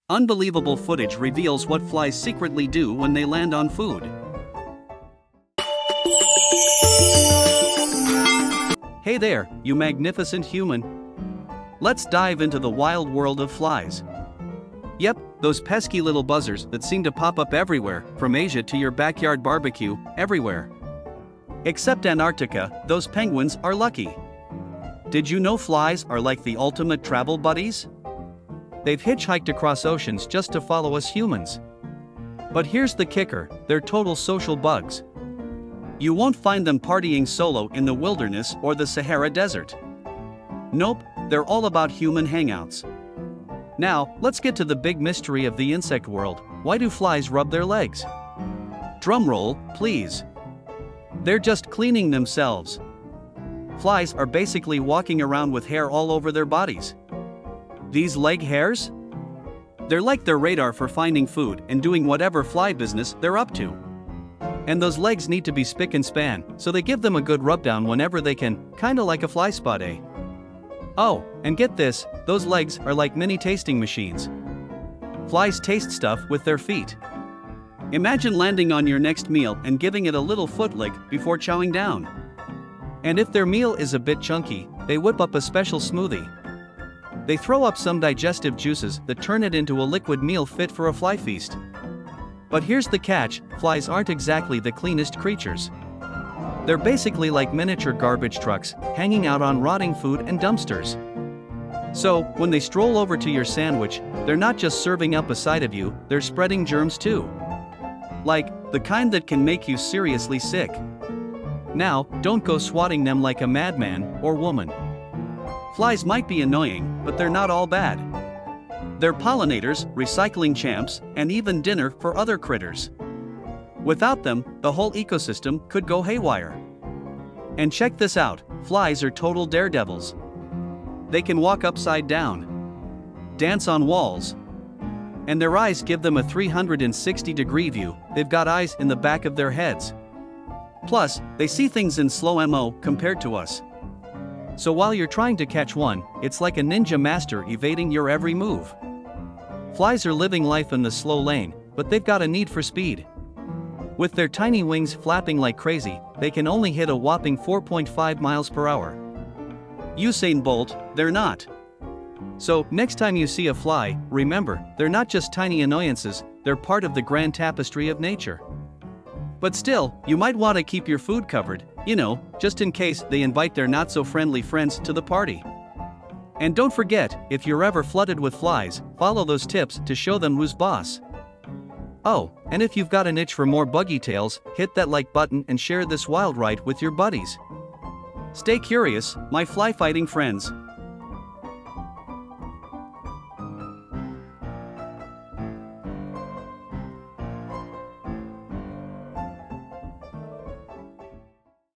Unbelievable footage reveals what flies secretly do when they land on food. Hey there, you magnificent human. Let's dive into the wild world of flies. Yep, those pesky little buzzers that seem to pop up everywhere, from Asia to your backyard barbecue, everywhere. Except Antarctica, those penguins are lucky. Did you know flies are like the ultimate travel buddies? They've hitchhiked across oceans just to follow us humans. But here's the kicker, they're total social bugs. You won't find them partying solo in the wilderness or the Sahara Desert. Nope, they're all about human hangouts. Now, let's get to the big mystery of the insect world. Why do flies rub their legs? Drumroll, please. They're just cleaning themselves. Flies are basically walking around with hair all over their bodies. These leg hairs? They're like their radar for finding food and doing whatever fly business they're up to. And those legs need to be spick and span, so they give them a good rubdown whenever they can, kinda like a fly spot, eh? Oh, and get this, those legs are like mini tasting machines. Flies taste stuff with their feet. Imagine landing on your next meal and giving it a little foot lick before chowing down. And if their meal is a bit chunky, they whip up a special smoothie. They throw up some digestive juices that turn it into a liquid meal fit for a fly feast. But here's the catch, flies aren't exactly the cleanest creatures. They're basically like miniature garbage trucks, hanging out on rotting food and dumpsters. So, when they stroll over to your sandwich, they're not just serving up a side of you, they're spreading germs too. Like, the kind that can make you seriously sick. Now, don't go swatting them like a madman or woman. Flies might be annoying, but they're not all bad. They're pollinators, recycling champs, and even dinner for other critters. Without them, the whole ecosystem could go haywire. And check this out, flies are total daredevils. They can walk upside down, dance on walls, and their eyes give them a 360-degree view. They've got eyes in the back of their heads. Plus, they see things in slow mo compared to us. So while you're trying to catch one, it's like a ninja master evading your every move. Flies are living life in the slow lane, but they've got a need for speed. With their tiny wings flapping like crazy, they can only hit a whopping 4.5 miles per hour. Usain Bolt, they're not. So, next time you see a fly, remember, they're not just tiny annoyances, they're part of the grand tapestry of nature. But still, you might want to keep your food covered, just in case they invite their not-so-friendly friends to the party. And don't forget, if you're ever flooded with flies, follow those tips to show them who's boss. Oh, and if you've got an itch for more buggy tales, hit that like button and share this wild ride with your buddies. Stay curious, my fly-fighting friends.